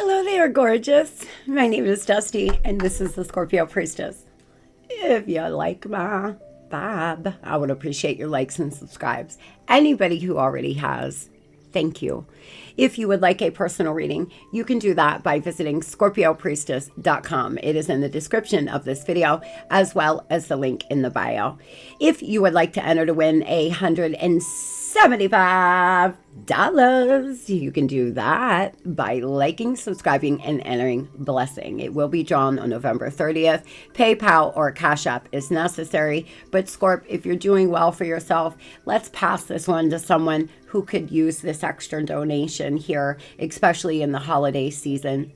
Hello there, gorgeous. My name is Dusty, and this is the Scorpio Priestess. If you like my vibe, I would appreciate your likes and subscribes. Anybody who already has, thank you. If you would like a personal reading, you can do that by visiting Scorpiopriestess.com. It is in the description of this video, as well as the link in the bio. If you would like to enter to win $175, you can do that by liking, subscribing, and entering blessing. It will be drawn on November 30th. PayPal or Cash App is necessary. But Scorp, if you're doing well for yourself, let's pass this one to someone who could use this extra donation here, especially in the holiday season.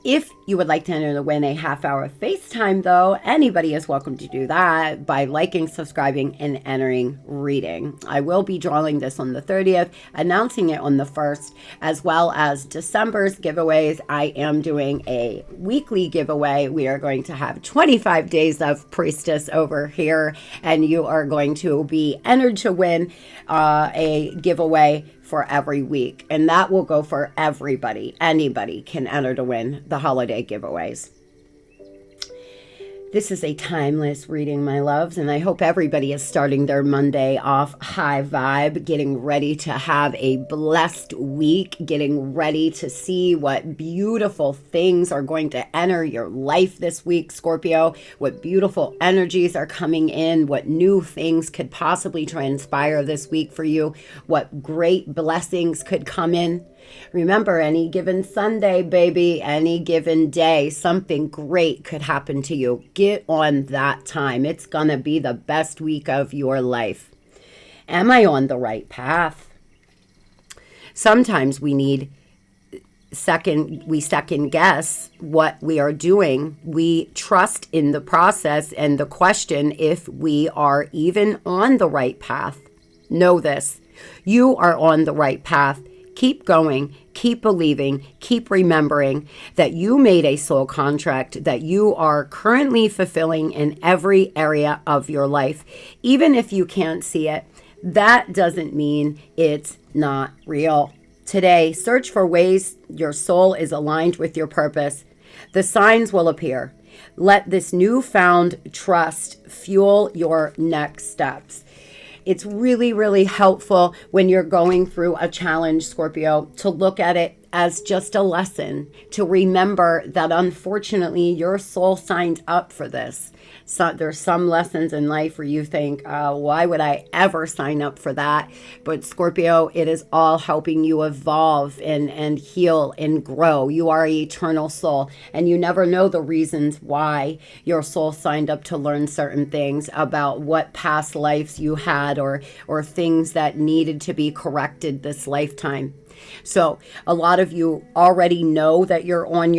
If you would like to enter to win a half-hour FaceTime, though, anybody is welcome to do that by liking, subscribing, and entering reading. I will be drawing this on the 30th, announcing it on the 1st, as well as December's giveaways. I am doing a weekly giveaway. We are going to have 25 days of Priestess over here, and you are going to be entered to win a giveaway for every week, and that will go for everybody. Anybody can enter to win the holiday giveaways. This is a timeless reading, my loves, and I hope everybody is starting their Monday off high vibe, getting ready to have a blessed week, getting ready to see what beautiful things are going to enter your life this week, Scorpio, what beautiful energies are coming in, what new things could possibly transpire this week for you, what great blessings could come in. Remember, any given Sunday, baby, any given day, something great could happen to you. Get on that time. It's going to be the best week of your life. Am I on the right path? Sometimes we second guess what we are doing. We trust in the process and the question if we are even on the right path. Know this. You are on the right path. Keep going, keep believing, keep remembering that you made a soul contract that you are currently fulfilling in every area of your life. Even if you can't see it, that doesn't mean it's not real. Today, search for ways your soul is aligned with your purpose. The signs will appear. Let this newfound trust fuel your next steps. It's really, really helpful when you're going through a challenge, Scorpio, to look at it as just a lesson, to remember that unfortunately your soul signed up for this. So there's some lessons in life where you think, why would I ever sign up for that? But Scorpio, it is all helping you evolve and heal and grow. You are an eternal soul, and you never know the reasons why your soul signed up to learn certain things about what past lives you had or things that needed to be corrected this lifetime. So a lot of you already know that you're on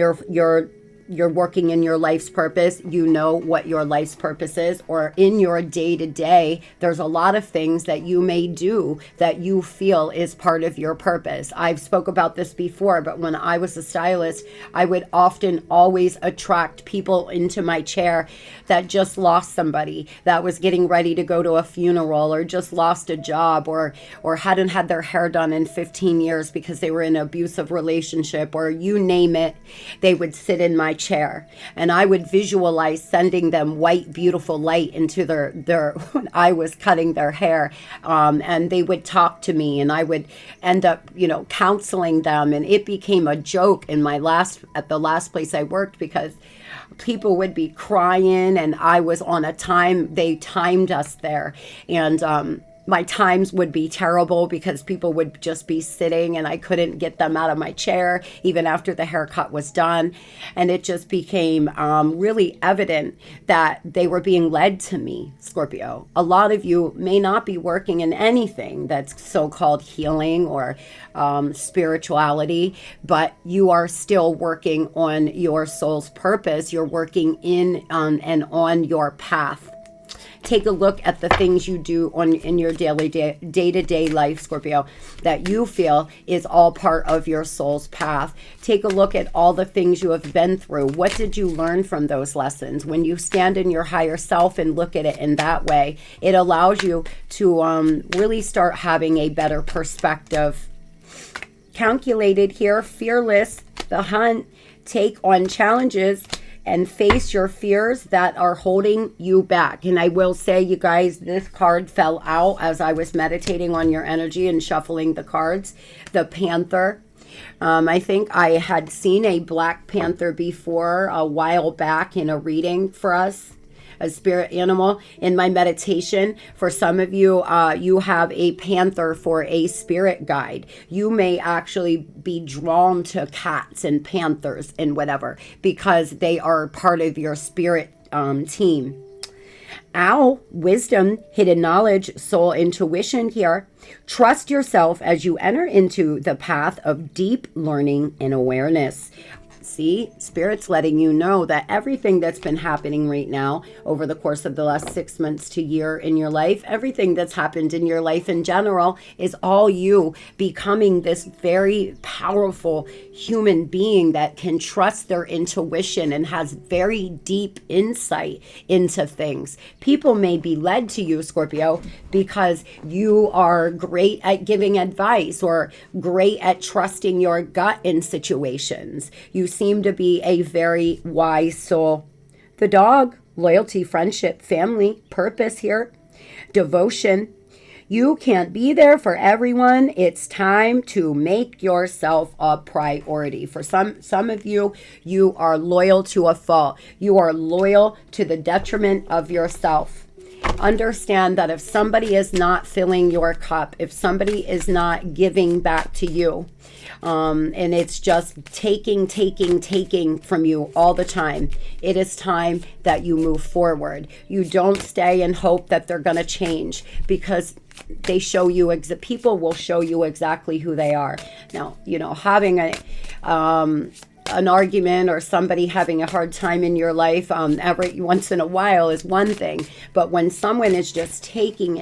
you're working in your life's purpose. You know what your life's purpose is, or in your day-to-day, there's a lot of things that you may do that you feel is part of your purpose. I've spoke about this before, but when I was a stylist, I would often always attract people into my chair that just lost somebody, that was getting ready to go to a funeral, or just lost a job, or hadn't had their hair done in 15 years because they were in an abusive relationship, or you name it. They would sit in my chair, and I would visualize sending them white, beautiful light into their when I was cutting their hair, and they would talk to me, and I would end up, counseling them, and it became a joke at the last place I worked, because people would be crying, and I was on a time, they timed us there, and my times would be terrible because people would just be sitting and I couldn't get them out of my chair even after the haircut was done. And it just became really evident that they were being led to me, Scorpio. A lot of you may not be working in anything that's so-called healing or spirituality, but you are still working on your soul's purpose. You're working in and on your path. Take a look at the things you do in your day-to-day life, Scorpio, that you feel is all part of your soul's path. Take a look at all the things you have been through. What did you learn from those lessons? When you stand in your higher self and look at it in that way, it allows you to really start having a better perspective. Calculated here, fearless, the hunt, take on challenges, and face your fears that are holding you back. And I will say, you guys, this card fell out as I was meditating on your energy and shuffling the cards. The panther. I think I had seen a black panther before a while back in a reading for us, a spirit animal in my meditation. For some of you, you have a panther for a spirit guide. You may actually be drawn to cats and panthers and whatever because they are part of your spirit team. Owl, wisdom, hidden knowledge, soul intuition here. Trust yourself as you enter into the path of deep learning and awareness. See, Spirit's letting you know that everything that's been happening right now over the course of the last 6 months to year in your life, everything that's happened in your life in general is all you becoming this very powerful human being that can trust their intuition and has very deep insight into things. People may be led to you, Scorpio, because you are great at giving advice or great at trusting your gut in situations. You seem to be a very wise soul. The dog, loyalty, friendship, family, purpose here, devotion. You can't be there for everyone. It's time to make yourself a priority. For some of you, you are loyal to a fault. You are loyal to the detriment of yourself. Understand that if somebody is not filling your cup, if somebody is not giving back to you, and it's just taking from you all the time, it is time that you move forward. You don't stay and hope that they're going to change, because they show you, people will show you exactly who they are. Now, having an argument or somebody having a hard time in your life every once in a while is one thing, but when someone is just taking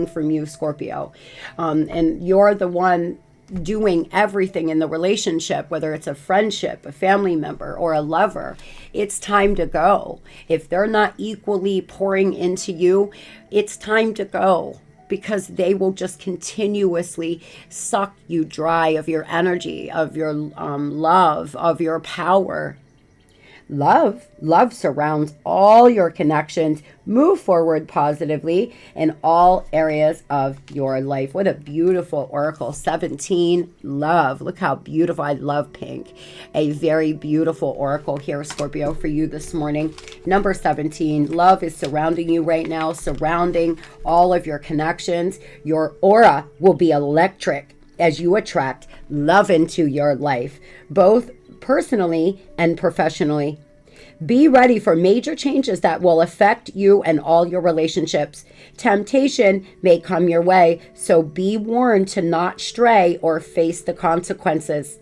from you, Scorpio, and you're the one doing everything in the relationship, whether it's a friendship, a family member, or a lover, it's time to go. If they're not equally pouring into you, it's time to go, because they will just continuously suck you dry of your energy, of your love, of your power. Love surrounds all your connections. Move forward positively in all areas of your life. What a beautiful oracle. 17, love. Look how beautiful. I love pink. A very beautiful oracle here, Scorpio, for you this morning. Number 17, love is surrounding you right now, surrounding all of your connections. Your aura will be electric as you attract love into your life, both personally and professionally. Be ready for major changes that will affect you and all your relationships. Temptation may come your way, so be warned to not stray or face the consequences.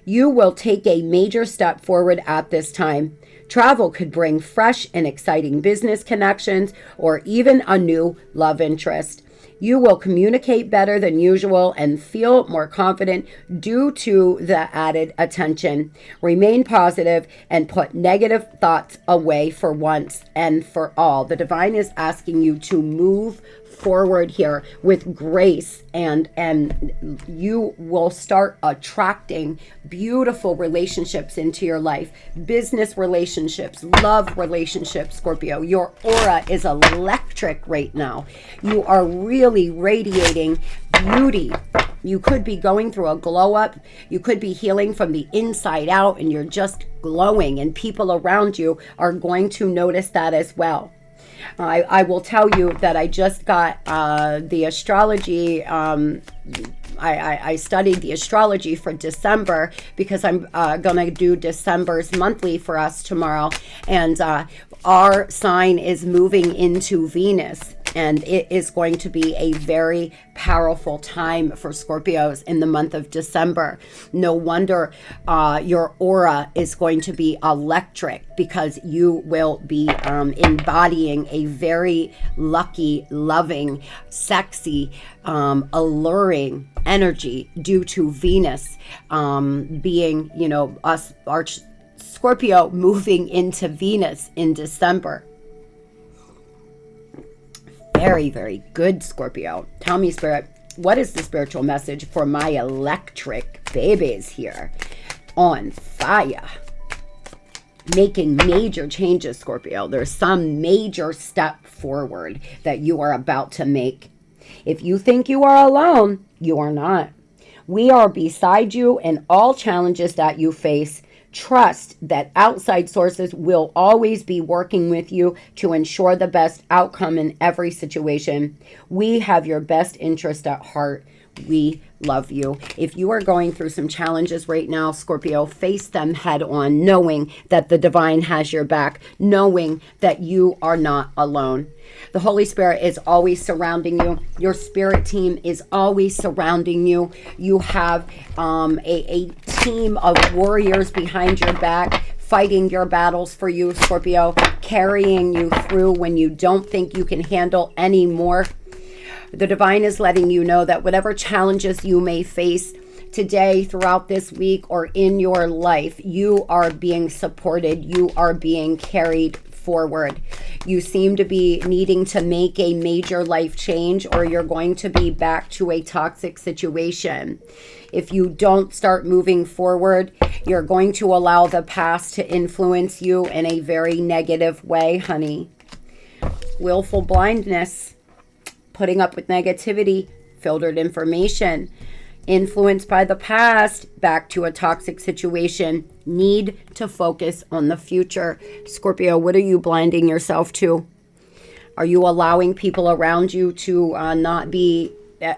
You will take a major step forward at this time. Travel could bring fresh and exciting business connections or even a new love interest. You will communicate better than usual and feel more confident due to the added attention. Remain positive and put negative thoughts away for once and for all. The divine is asking you to move forward here with grace, and you will start attracting beautiful relationships into your life. Business relationships, love relationships, Scorpio. Your aura is electric right now. You are really radiating beauty. You could be going through a glow up. You could be healing from the inside out, and you're just glowing, and people around you are going to notice that as well. I will tell you that I just got the astrology. I studied the astrology for December, because I'm going to do December's monthly for us tomorrow. And our sign is moving into Venus. And it is going to be a very powerful time for Scorpios in the month of December. No wonder your aura is going to be electric, because you will be embodying a very lucky, loving, sexy, alluring energy due to Venus being, our Scorpio moving into Venus in December. Very, very good, Scorpio. Tell me, Spirit, what is the spiritual message for my electric babies here? on fire. Making major changes, Scorpio. There's some major step forward that you are about to make. If you think you are alone, you are not. We are beside you in all challenges that you face. Trust that outside sources will always be working with you to ensure the best outcome in every situation. We have your best interest at heart. We love you. If you are going through some challenges right now, Scorpio, face them head on, knowing that the divine has your back, knowing that you are not alone. The Holy Spirit is always surrounding you. Your spirit team is always surrounding you. You have a team of warriors behind your back, fighting your battles for you, Scorpio, carrying you through when you don't think you can handle anymore. The divine is letting you know that whatever challenges you may face today, throughout this week, or in your life, you are being supported. You are being carried forward. You seem to be needing to make a major life change, or you're going to be back to a toxic situation. If you don't start moving forward, you're going to allow the past to influence you in a very negative way, honey. Willful blindness. Putting up with negativity, filtered information, influenced by the past, back to a toxic situation. Need to focus on the future. Scorpio, what are you blinding yourself to? Are you allowing people around you to not be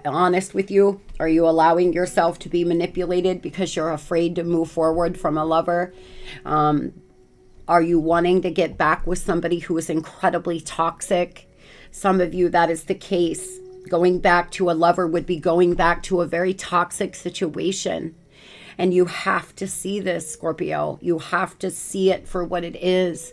honest with you? Are you allowing yourself to be manipulated because you're afraid to move forward from a lover? Are you wanting to get back with somebody who is incredibly toxic? Some of you, that is the case. Going back to a lover would be going back to a very toxic situation. And you have to see this, Scorpio. You have to see it for what it is.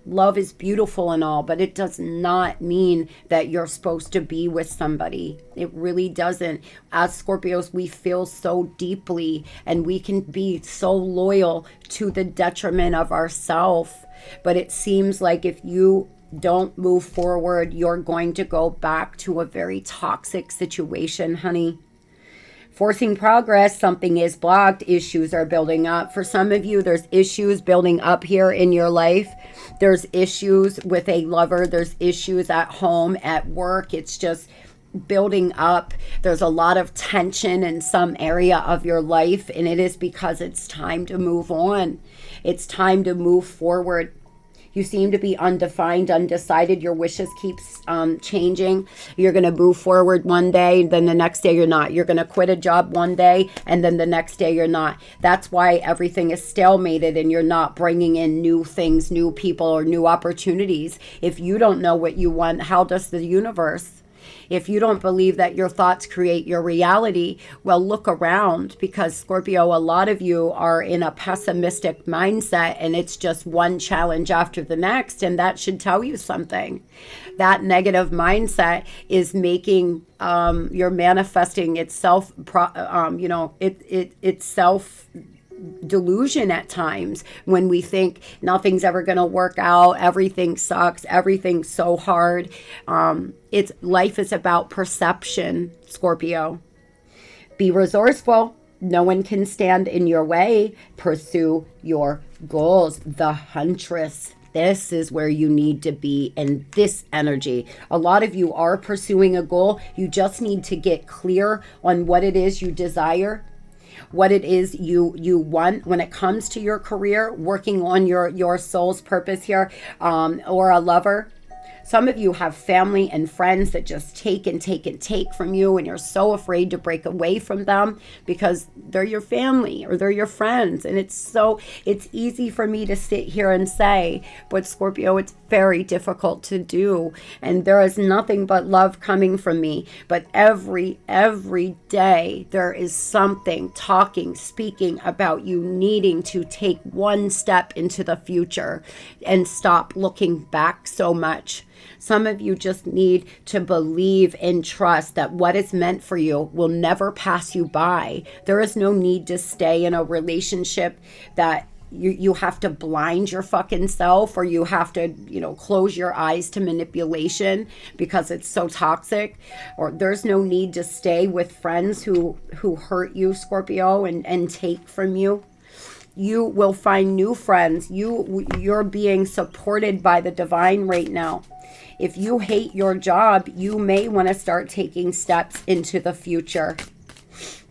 Love is beautiful and all, but it does not mean that you're supposed to be with somebody. It really doesn't. As Scorpios, we feel so deeply, and we can be so loyal to the detriment of ourselves. But it seems like if you don't move forward, you're going to go back to a very toxic situation, honey. Forcing progress, something is blocked, issues are building up. For some of you, there's issues building up here in your life. There's issues with a lover. There's issues at home, at work. It's just building up. There's a lot of tension in some area of your life, and it is because it's time to move on. It's time to move forward. You seem to be undefined, undecided. Your wishes keep changing. You're going to move forward one day, then the next day you're not. You're going to quit a job one day, and then the next day you're not. That's why everything is stalemated, and you're not bringing in new things, new people, or new opportunities. If you don't know what you want, how does the universe? If you don't believe that your thoughts create your reality, well, look around, because Scorpio, a lot of you are in a pessimistic mindset, and it's just one challenge after the next, and that should tell you something. That negative mindset is making you're manifesting itself, it's self delusion at times, when we think nothing's ever going to work out, everything sucks, everything's so hard. It's life is about perception, Scorpio. Be resourceful. No one can stand in your way. Pursue your goals. The Huntress. This is where you need to be in this energy. A lot of you are pursuing a goal. You just need to get clear on what it is you desire, what it is you want when it comes to your career, working on your soul's purpose here, or a lover. Some of you have family and friends that just take and take and take from you, and you're so afraid to break away from them because they're your family or they're your friends. And it's easy for me to sit here and say, but Scorpio, it's very difficult to do. And there is nothing but love coming from me. But every day there is something talking, speaking about you needing to take one step into the future and stop looking back so much. Some of you just need to believe and trust that what is meant for you will never pass you by. There is no need to stay in a relationship that you have to blind your fucking self, or you have to, close your eyes to manipulation because it's so toxic. Or there's no need to stay with friends who hurt you, Scorpio, and take from you. You will find new friends. You're being supported by the divine right now. If you hate your job, you may want to start taking steps into the future.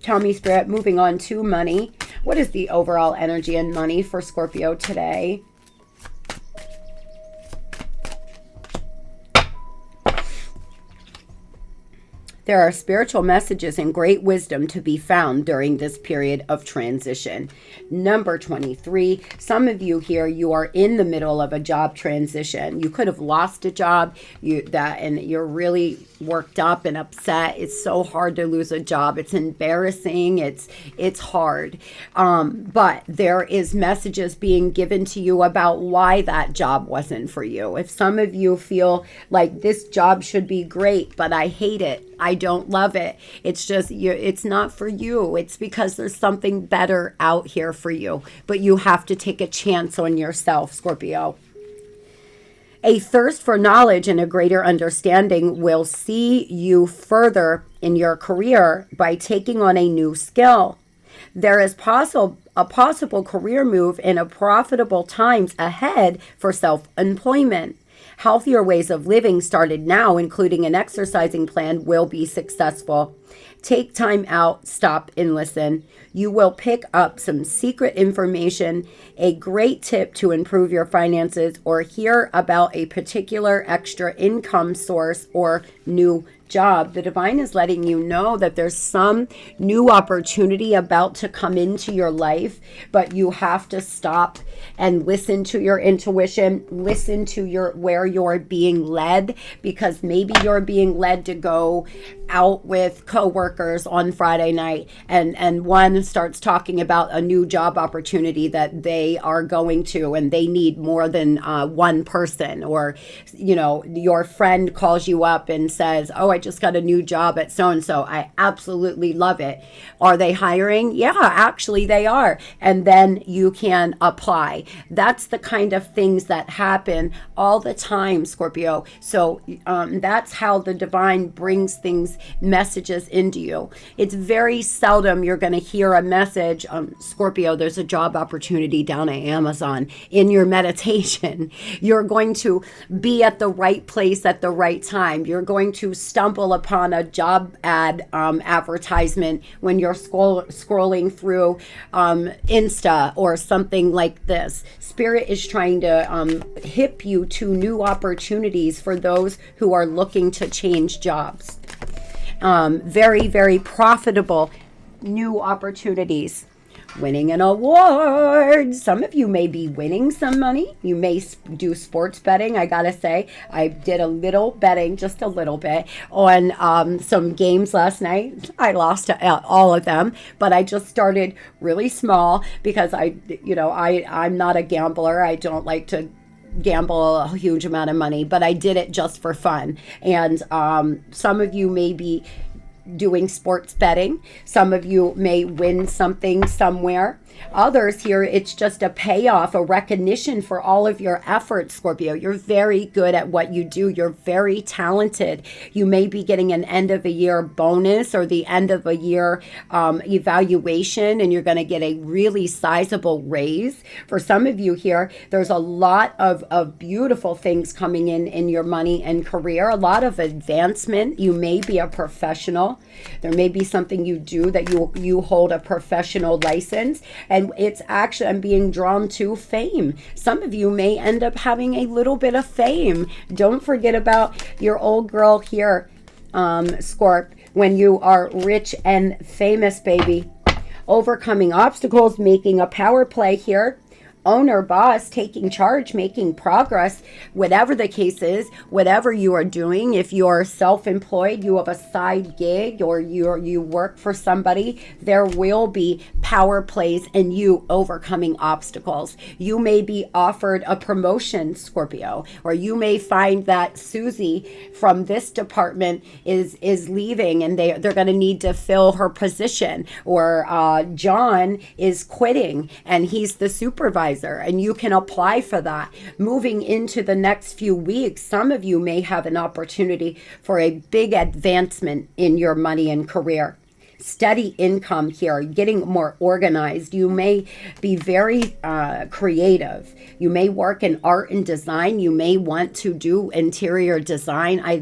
Tell me, Spirit, moving on to money. What is the overall energy and money for Scorpio today? There are spiritual messages and great wisdom to be found during this period of transition. Number 23, some of you here, you are in the middle of a job transition. You could have lost a job, and you're really worked up and upset. It's so hard to lose a job. It's embarrassing. It's hard. But there is messages being given to you about why that job wasn't for you. If some of you feel like this job should be great, but I hate it, I don't love it, it's just it's not for you. It's because there's something better out here for you, but you have to take a chance on yourself, Scorpio. A thirst for knowledge and a greater understanding will see you further in your career by taking on a new skill. There is a possible career move in a profitable times ahead for self-employment. Healthier ways of living started now, including an exercising plan, will be successful. Take time out, stop and listen. You will pick up some secret information, a great tip to improve your finances, or hear about a particular extra income source or new job. The divine is letting you know that there's some new opportunity about to come into your life, but you have to stop and listen to your intuition, listen to where you're being led, because maybe you're being led to go out with coworkers on Friday night, and one starts talking about a new job opportunity that they are going to, and they need more than one person, or your friend calls you up and says, oh, I just got a new job at so-and-so. I absolutely love it. Are they hiring? Yeah, actually they are. And then you can apply. That's the kind of things that happen all the time, Scorpio. So that's how the divine brings messages into you. It's very seldom you're going to hear a message, Scorpio, there's a job opportunity down at Amazon, in your meditation. You're going to be at the right place at the right time. You're going to stumble upon a job ad advertisement when you're scrolling through Insta or something like this. Spirit is trying to hip you to new opportunities for those who are looking to change jobs. Very, very profitable new opportunities. Winning an award. Some of you may be winning some money. You may do sports betting. I gotta say, I did a little betting, just a little bit, on some games last night. I lost all of them, but I just started really small because I'm not a gambler. I don't like to gamble a huge amount of money, but I did it just for fun. And some of you may be doing sports betting. Some of you may win something somewhere. Others here, it's just a payoff, a recognition for all of your efforts, Scorpio. You're very good at what you do. You're very talented. You may be getting an end of a year bonus or the end of a year evaluation, and you're going to get a really sizable raise. For some of you here, there's a lot of beautiful things coming in your money and career, a lot of advancement. You may be a professional. There may be something you do that you hold a professional license. And it's actually, I'm being drawn to fame. Some of you may end up having a little bit of fame. Don't forget about your old girl here, Scorp, when you are rich and famous, baby. Overcoming obstacles, making a power play here. Owner, boss, taking charge, making progress, whatever the case is, whatever you are doing. If you're self-employed, you have a side gig, or you work for somebody, there will be power plays and you overcoming obstacles. You may be offered a promotion, Scorpio, or you may find that Susie from this department is leaving and they're going to need to fill her position, or John is quitting and he's the supervisor, and you can apply for that. Moving into the next few weeks, some of you may have an opportunity for a big advancement in your money and career. steady income here, getting more organized. You may be very creative. You may work in art and design. You may want to do interior design. I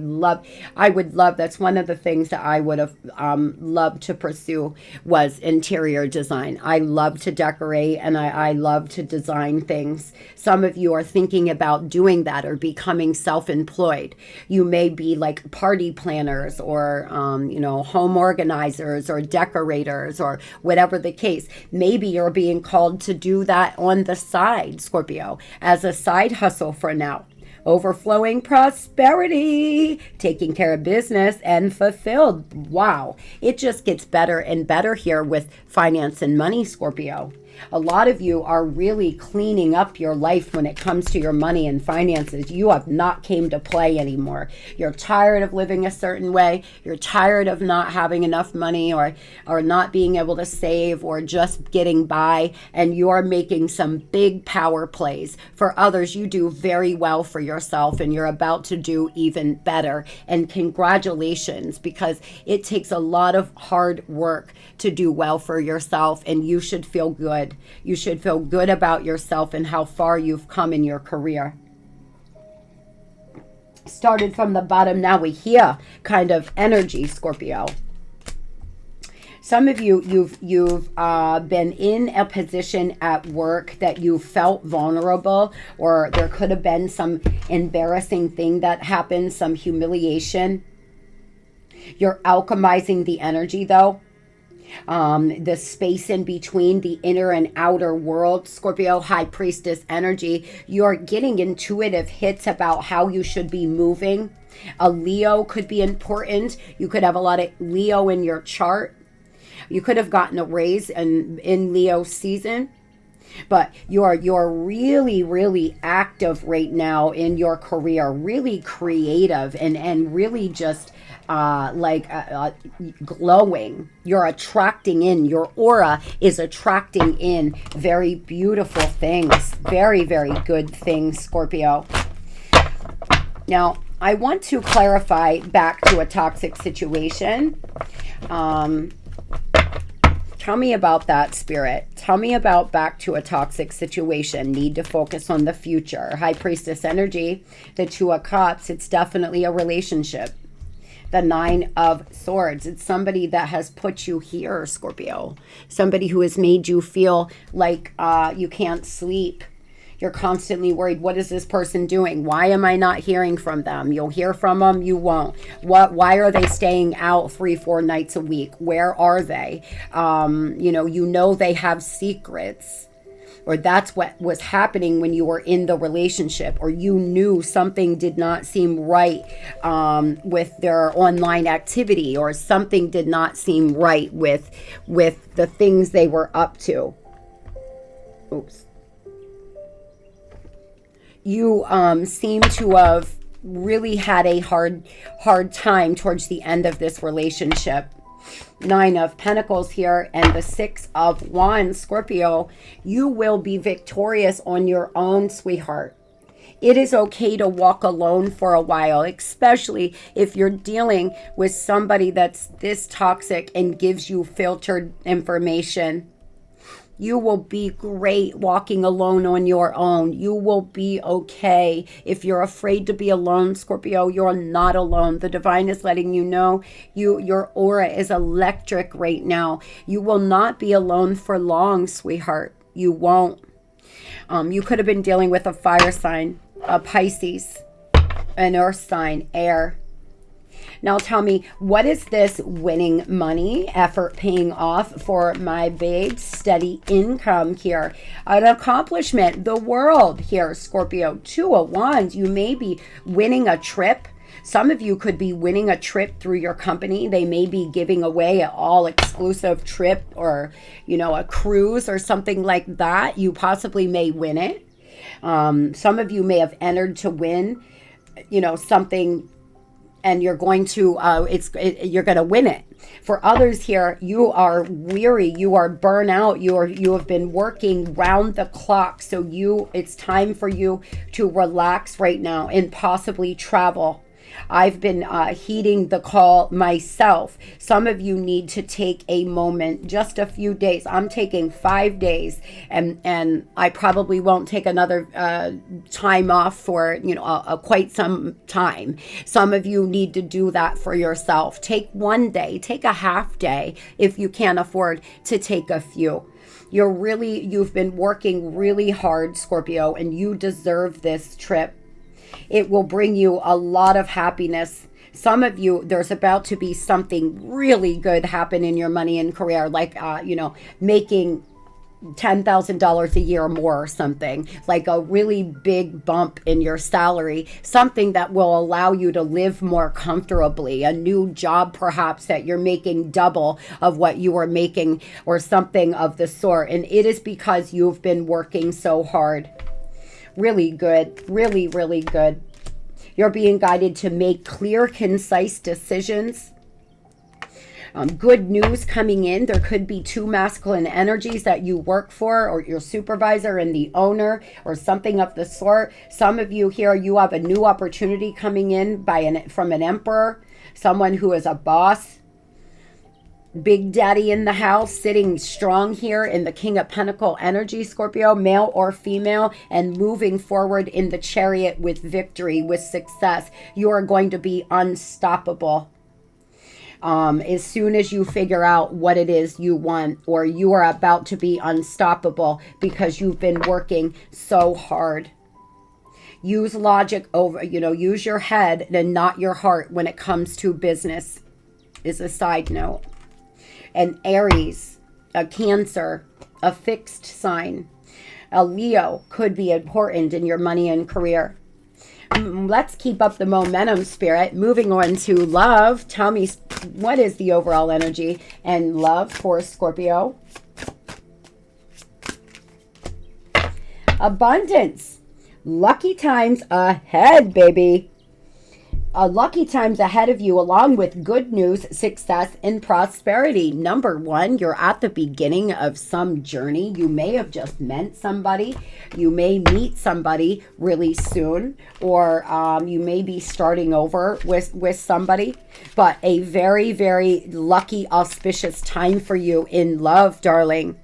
would love, that's one of the things that I would have loved to pursue, was interior design. I love to decorate, and I love to design things. Some of you are thinking about doing that or becoming self-employed. You may be like party planners or, home organizers or decorators or whatever the case. Maybe you're being called to do that on the side, Scorpio, as a side hustle for now. Overflowing prosperity, taking care of business and fulfilled. Wow. It just gets better and better here with finance and money, Scorpio. A lot of you are really cleaning up your life when it comes to your money and finances. You have not came to play anymore. You're tired of living a certain way. You're tired of not having enough money or not being able to save or just getting by. And you're making some big power plays. For others, you do very well for yourself, and you're about to do even better. And congratulations, because it takes a lot of hard work to do well for yourself, and you should feel good. You should feel good about yourself and how far you've come in your career. Started from the bottom, now we here kind of energy, Scorpio. Some of you, you've been in a position at work that you felt vulnerable, or there could have been some embarrassing thing that happened, some humiliation. You're alchemizing the energy, though. The space in between the inner and outer world, Scorpio, high priestess energy. You're getting intuitive hits about how you should be moving. A Leo could be important. You could have a lot of Leo in your chart. You could have gotten a raise in Leo season. But you're really, really active right now in your career, really creative and really just glowing. You're attracting in, your aura is attracting in very beautiful things, very, very good things, Scorpio. Now, I want to clarify back to a toxic situation. Tell me about that, Spirit. Tell me about back to a toxic situation. Need to focus on the future. High Priestess energy, the Two of Cups, it's definitely a relationship. The Nine of Swords, it's somebody that has put you here, Scorpio. Somebody who has made you feel like you can't sleep. You're constantly worried, what is this person doing? Why am I not hearing from them? You'll hear from them, you won't. Why are they staying out 3-4 nights a week? Where are they? You know they have secrets. Or that's what was happening when you were in the relationship, or you knew something did not seem right with their online activity, or something did not seem right with the things they were up to. Oops. You seem to have really had a hard time towards the end of this relationship. Nine of Pentacles here and the Six of Wands, Scorpio. You will be victorious on your own, sweetheart. It is okay to walk alone for a while, especially if you're dealing with somebody that's this toxic and gives you filtered information. You will be great walking alone on your own. You will be okay. If you're afraid to be alone, Scorpio, you're not alone. The divine is letting you know your aura is electric right now. You will not be alone for long, sweetheart. You won't. You could have been dealing with a fire sign, a Pisces, an earth sign, air. Now tell me, what is this winning money, effort paying off for my big steady income here? An accomplishment, the world here, Scorpio. Two of Wands, you may be winning a trip. Some of you could be winning a trip through your company. They may be giving away an all-exclusive trip or, a cruise or something like that. You possibly may win it. Some of you may have entered to win, something, and you're going to you're going to win it. For others here, you are weary, you are burnt out, you have been working round the clock, so it's time for you to relax right now and possibly travel. I've been heeding the call myself. Some of you need to take a moment, just a few days. I'm taking 5 days, and I probably won't take another time off for, you know, quite some time. Some of you need to do that for yourself. Take 1 day, take a half day if you can't afford to take a few. You've been working really hard, Scorpio, and you deserve this trip. It will bring you a lot of happiness. Some of you, there's about to be something really good happen in your money and career, like, you know, making $10,000 a year more or something, like a really big bump in your salary, something that will allow you to live more comfortably, a new job perhaps that you're making double of what you were making or something of the sort. And it is because you've been working so hard. Really good, really, really good. You're being guided to make clear, concise decisions. Good news coming in. There could be two masculine energies that you work for, or your supervisor and the owner, or something of the sort. Some of you here, you have a new opportunity coming in from an emperor, someone who is a boss. Big Daddy in the house, sitting strong here in the King of Pentacle energy, Scorpio, male or female, and moving forward in the Chariot with victory, with success. You are going to be unstoppable. As soon as you figure out what it is you want, or you are about to be unstoppable because you've been working so hard. Use logic over, use your head and not your heart when it comes to business, is a side note. An Aries, a Cancer, a fixed sign, a Leo could be important in your money and career. Let's keep up the momentum, Spirit. Moving on to love. Tell me, what is the overall energy and love for Scorpio? Abundance. Lucky times ahead, baby. Lucky times ahead of you, along with good news, success, and prosperity. Number one, you're at the beginning of some journey. You may have just met somebody. You may meet somebody really soon, or you may be starting over with somebody. But a very, very lucky, auspicious time for you in love, darling.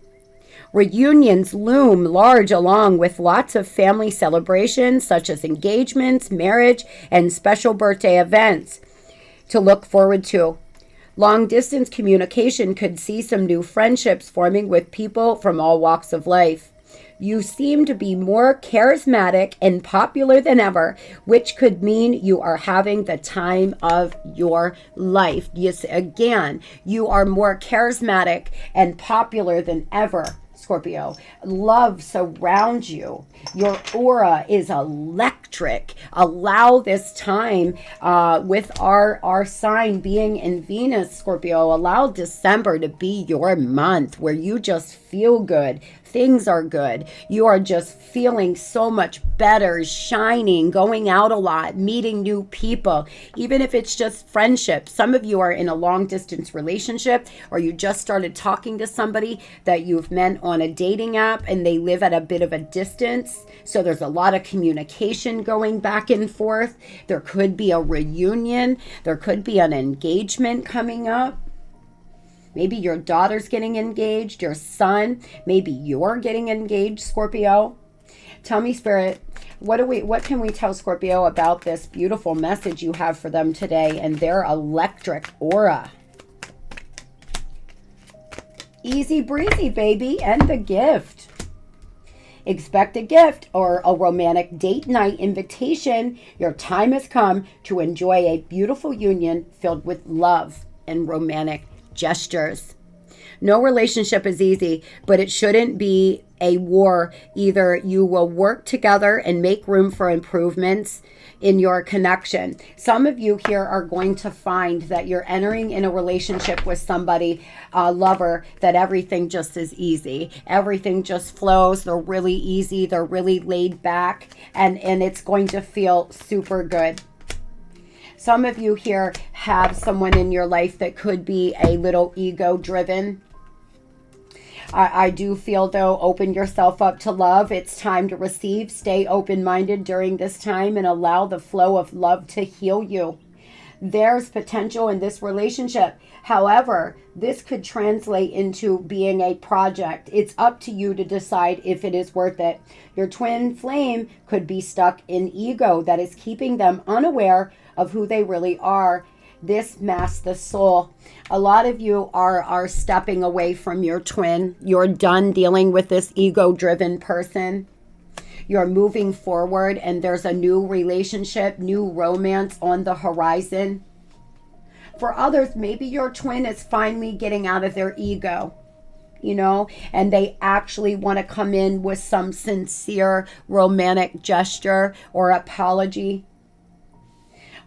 Reunions loom large, along with lots of family celebrations such as engagements, marriage, and special birthday events to look forward to. Long distance communication could see some new friendships forming with people from all walks of life. You seem to be more charismatic and popular than ever, which could mean you are having the time of your life. Yes, again, you are more charismatic and popular than ever, Scorpio. Love surrounds you. Your aura is electric. Allow this time with our sign being in Venus, Scorpio. Allow December to be your month where you just feel good. Things are good. You are just feeling so much better, shining, going out a lot, meeting new people, even if it's just friendship. Some of you are in a long distance relationship, or you just started talking to somebody that you've met on a dating app and they live at a bit of a distance. So there's a lot of communication going back and forth. There could be a reunion. There could be an engagement coming up. Maybe your daughter's getting engaged, your son, maybe you're getting engaged, Scorpio. Tell me, Spirit, what can we tell Scorpio about this beautiful message you have for them today and their electric aura? Easy breezy, baby, and the gift. Expect a gift or a romantic date night invitation. Your time has come to enjoy a beautiful union filled with love and romantic gestures. No relationship is easy, but it shouldn't be a war. Either you will work together and make room for improvements in your connection. Some of you here are going to find that you're entering in a relationship with somebody, a lover, that everything just is easy. Everything just flows. They're really easy. They're really laid back, and it's going to feel super good. Some of you here have someone in your life that could be a little ego-driven. I do feel, though, open yourself up to love. It's time to receive. Stay open-minded during this time and allow the flow of love to heal you. There's potential in this relationship. However, this could translate into being a project. It's up to you to decide if it is worth it. Your twin flame could be stuck in ego that is keeping them unaware of who they really are. This masks the soul. A lot of you are stepping away from your twin. You're done dealing with this ego-driven person. You're moving forward, and there's a new relationship, new romance on the horizon. For others, maybe your twin is finally getting out of their ego, you know, and they actually want to come in with some sincere romantic gesture or apology.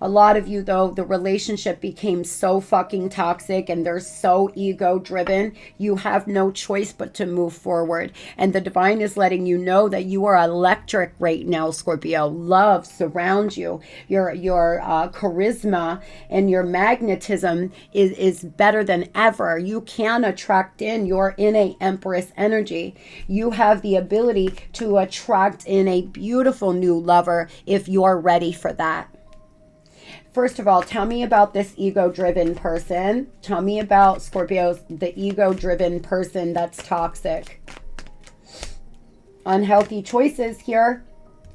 A lot of you, though, the relationship became so fucking toxic and they're so ego-driven, you have no choice but to move forward. And the divine is letting you know that you are electric right now, Scorpio. Love surrounds you. Your charisma and your magnetism is better than ever. You can attract in. You're in a Empress energy. You have the ability to attract in a beautiful new lover if you're ready for that. First of all, tell me about this ego-driven person. Tell me about, Scorpios, the ego-driven person that's toxic. Unhealthy choices here.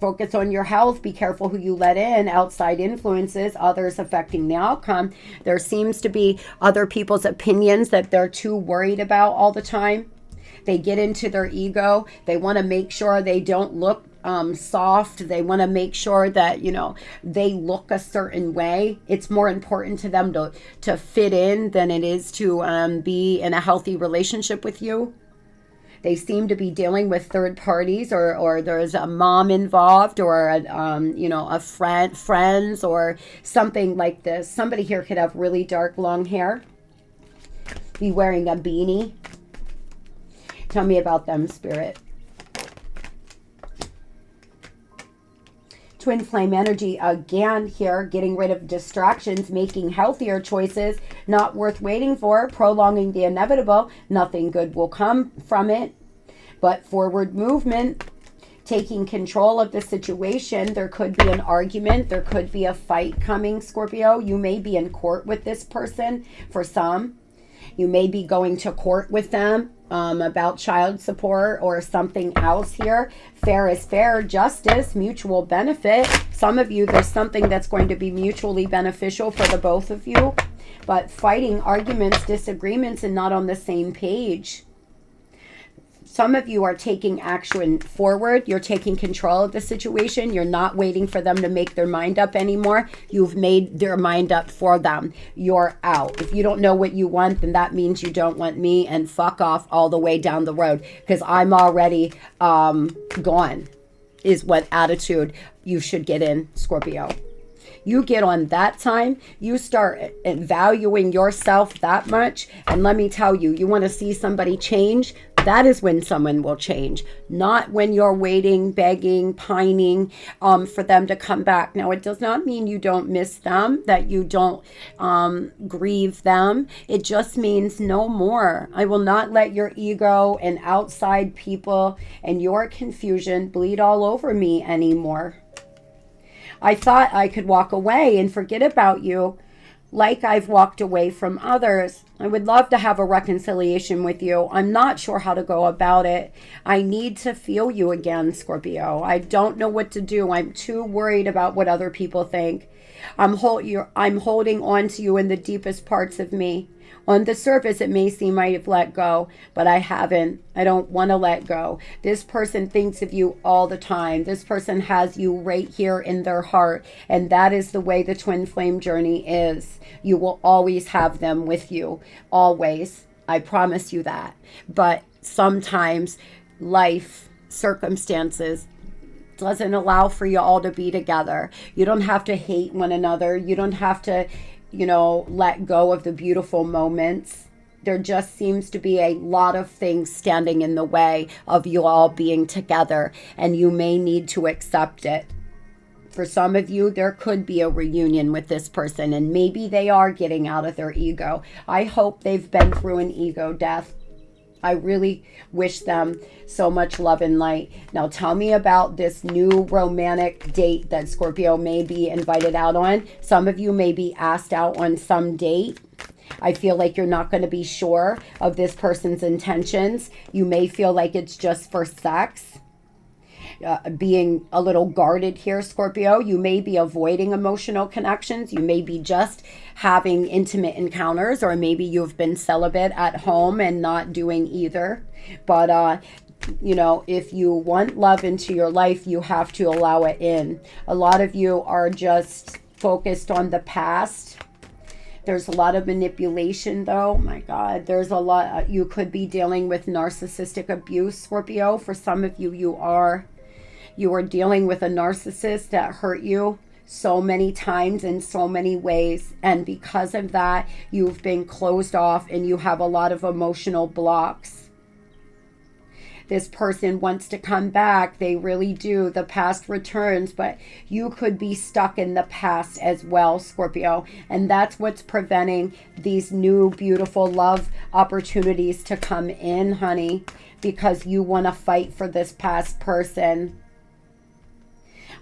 Focus on your health. Be careful who you let in. Outside influences, others affecting the outcome. There seems to be other people's opinions that they're too worried about all the time. They get into their ego. They want to make sure they don't look soft. They want to make sure that, you know, they look a certain way. It's more important to them to fit in than it is to be in a healthy relationship with you. They seem to be dealing with third parties, or there's a mom involved, or a friends, or something like this. Somebody here could have really dark long hair, be wearing a beanie. Tell me about them, Spirit. Twin flame energy again here, getting rid of distractions, making healthier choices, not worth waiting for, prolonging the inevitable. Nothing good will come from it, but forward movement, taking control of the situation. There could be an argument. There could be a fight coming, Scorpio. You may be in court with this person for some. You may be going to court with them about child support or something else here. Fair is fair, justice, mutual benefit. Some of you, there's something that's going to be mutually beneficial for the both of you. But fighting, arguments, disagreements, and not on the same page. Some of you are taking action forward. You're taking control of the situation. You're not waiting for them to make their mind up anymore. You've made their mind up for them. You're out. If you don't know what you want, then that means you don't want me, and fuck off all the way down the road, because I'm already gone, is what attitude you should get in, Scorpio. You get on that time, you start valuing yourself that much, and let me tell you, you want to see somebody change, that is when someone will change, not when you're waiting, begging, pining for them to come back. Now, it does not mean you don't miss them, that you don't grieve them. It just means no more. I will not let your ego and outside people and your confusion bleed all over me anymore. I thought I could walk away and forget about you, like I've walked away from others. I would love to have a reconciliation with you. I'm not sure how to go about it. I need to feel you again, Scorpio. I don't know what to do. I'm too worried about what other people think. I'm holding on to you in the deepest parts of me. On the surface, it may seem I've let go, but I haven't. I don't want to let go. This person thinks of you all the time. This person has you right here in their heart, and that is the way the twin flame journey is. You will always have them with you, always. I promise you that. But sometimes life, circumstances, doesn't allow for you all to be together. You don't have to hate one another. You don't have to, let go of the beautiful moments. There just seems to be a lot of things standing in the way of you all being together, and you may need to accept it. For some of you, there could be a reunion with this person, and maybe they are getting out of their ego. I hope they've been through an ego death. I really wish them so much love and light. Now tell me about this new romantic date that Scorpio may be invited out on. Some of you may be asked out on some date. I feel like you're not going to be sure of this person's intentions. You may feel like it's just for sex. Being a little guarded here, Scorpio. You may be avoiding emotional connections. You may be just having intimate encounters, or maybe you've been celibate at home and not doing either. But you know, if you want love into your life, you have to allow it in. A lot of you are just focused on the past. There's a lot of manipulation, though. My God, there's a lot. You could be dealing with narcissistic abuse, Scorpio. For some of you, you are dealing with a narcissist that hurt you so many times in so many ways. And because of that, you've been closed off and you have a lot of emotional blocks. This person wants to come back. They really do. The past returns, but you could be stuck in the past as well, Scorpio. And that's what's preventing these new, beautiful love opportunities to come in, honey, because you want to fight for this past person.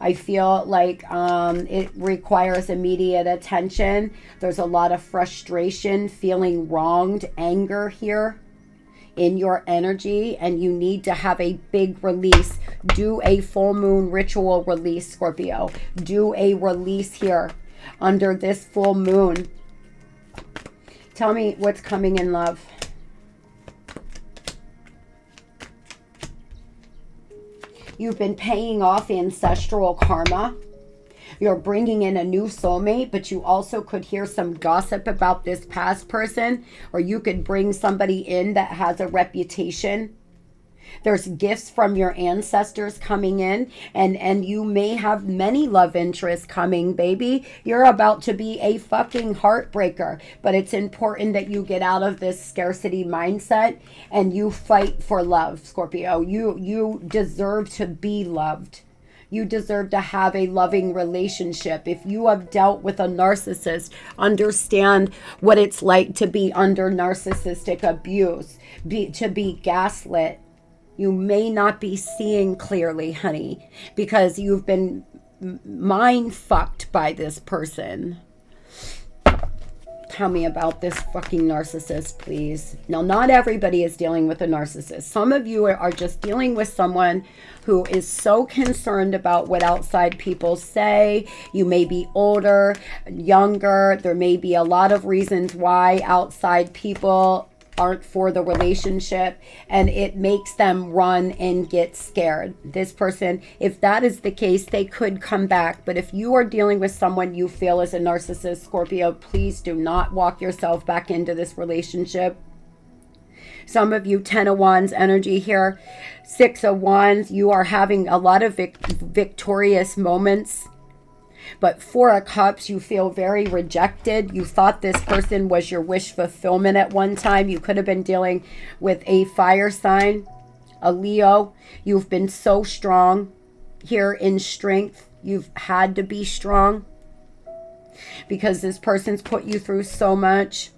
I feel like it requires immediate attention. There's a lot of frustration, feeling wronged, anger here in your energy, and you need to have a big release. Do a full moon ritual release, Scorpio. Do a release here under this full moon. Tell me what's coming in love. You've been paying off ancestral karma. You're bringing in a new soulmate, but you also could hear some gossip about this past person, or you could bring somebody in that has a reputation. There's gifts from your ancestors coming in, and you may have many love interests coming, baby. You're about to be a fucking heartbreaker, but it's important that you get out of this scarcity mindset and you fight for love, Scorpio. You deserve to be loved. You deserve to have a loving relationship. If you have dealt with a narcissist, understand what it's like to be under narcissistic abuse, to be gaslit. You may not be seeing clearly, honey, because you've been mind fucked by this person. Tell me about this fucking narcissist, please. Now, not everybody is dealing with a narcissist. Some of you are just dealing with someone who is so concerned about what outside people say. You may be older, younger. There may be a lot of reasons why outside people aren't for the relationship, and it makes them run and get scared. This person, if that is the case, they could come back. But if you are dealing with someone you feel is a narcissist, Scorpio, please do not walk yourself back into this relationship. Some of you, 10 of Wands energy here, 6 of Wands, you are having a lot of victorious moments. But 4 of Cups, you feel very rejected. You thought this person was your wish fulfillment at one time. You could have been dealing with a fire sign, a Leo. You've been so strong here in strength. You've had to be strong because this person's put you through so much.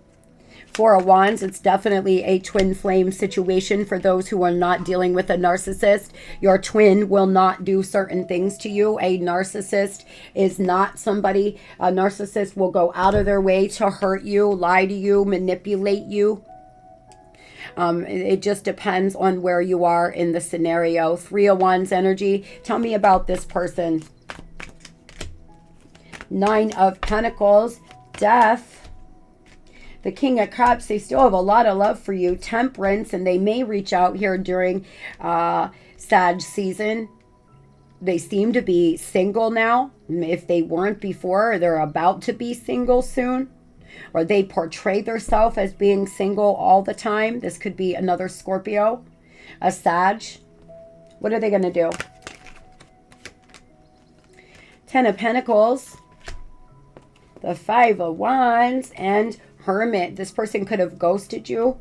4 of Wands, it's definitely a twin flame situation for those who are not dealing with a narcissist. Your twin will not do certain things to you. A narcissist is not somebody, a narcissist will go out of their way to hurt you, lie to you, manipulate you. It just depends on where you are in the scenario. 3 of Wands energy. Tell me about this person. 9 of Pentacles, Death. The King of Cups, they still have a lot of love for you. Temperance, and they may reach out here during Sag season. They seem to be single now. If they weren't before, they're about to be single soon. Or they portray themselves as being single all the time. This could be another Scorpio, a Sag. What are they going to do? 10 of Pentacles, the 5 of Wands, and Hermit. This person could have ghosted you.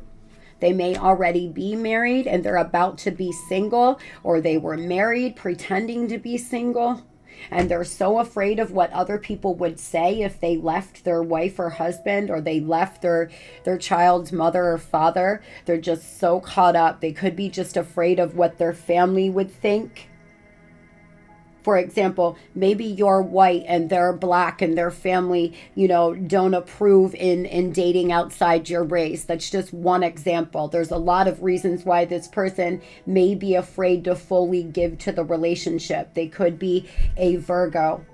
They may already be married and they're about to be single, or they were married pretending to be single. And they're so afraid of what other people would say if they left their wife or husband, or they left their child's mother or father. They're just so caught up. They could be just afraid of what their family would think. For example, maybe you're white and they're black and their family, don't approve in dating outside your race. That's just one example. There's a lot of reasons why this person may be afraid to fully give to the relationship. They could be a Virgo.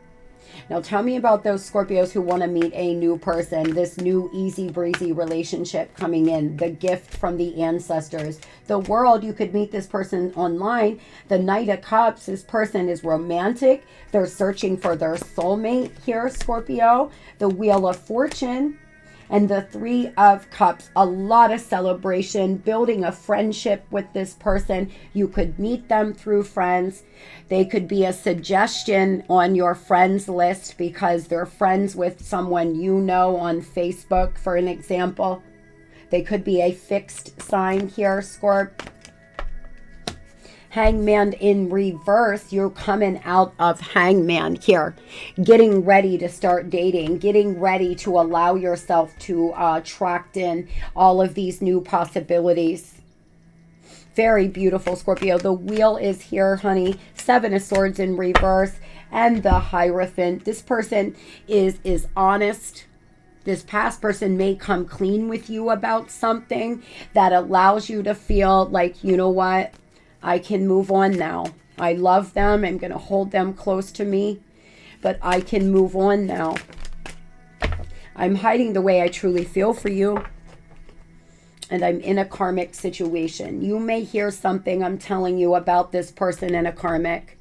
Now tell me about those Scorpios who want to meet a new person, this new easy breezy relationship coming in, the gift from the ancestors. The World, you could meet this person online. The Knight of Cups, this person is romantic. They're searching for their soulmate here, Scorpio. The Wheel of Fortune. And the Three of Cups, a lot of celebration, building a friendship with this person. You could meet them through friends. They could be a suggestion on your friends list because they're friends with someone you know on Facebook, for an example. They could be a fixed sign here, Scorp. Hangman in reverse, you're coming out of Hangman here, getting ready to start dating, getting ready to allow yourself to attract in all of these new possibilities. Very beautiful, Scorpio. The Wheel is here, honey. Seven of Swords in reverse, and the Hierophant. This person is honest. This past person may come clean with you about something that allows you to feel like, you know what? I can move on now. I love them. I'm going to hold them close to me, but I can move on now. I'm hiding the way I truly feel for you, and I'm in a karmic situation. You may hear something I'm telling you about this person in a karmic,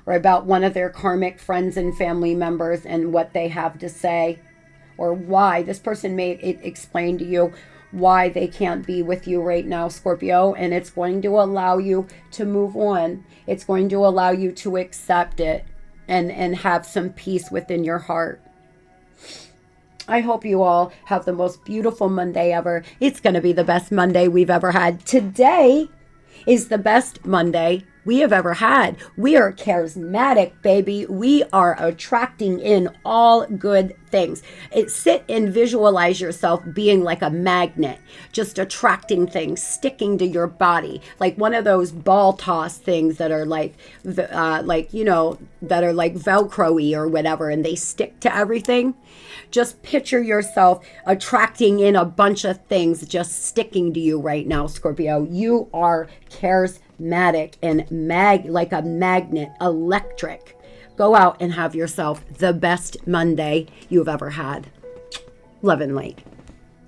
or about one of their karmic friends and family members and what they have to say, or why. This person may explain to you why they can't be with you right now, Scorpio, and it's going to allow you to move on. It's going to allow you to accept it and have some peace within your heart. I hope you all have the most beautiful Monday ever. It's going to be the best Monday we've ever had. Today is the best Monday we have ever had. We are charismatic, baby. We are attracting in all good things. Sit and visualize yourself being like a magnet, just attracting things, sticking to your body, like one of those ball toss things that are that are like Velcro-y or whatever, and they stick to everything. Just picture yourself attracting in a bunch of things just sticking to you right now, Scorpio. You are charismatic and like a magnet, electric. Go out and have yourself the best Monday you've ever had. Love and light.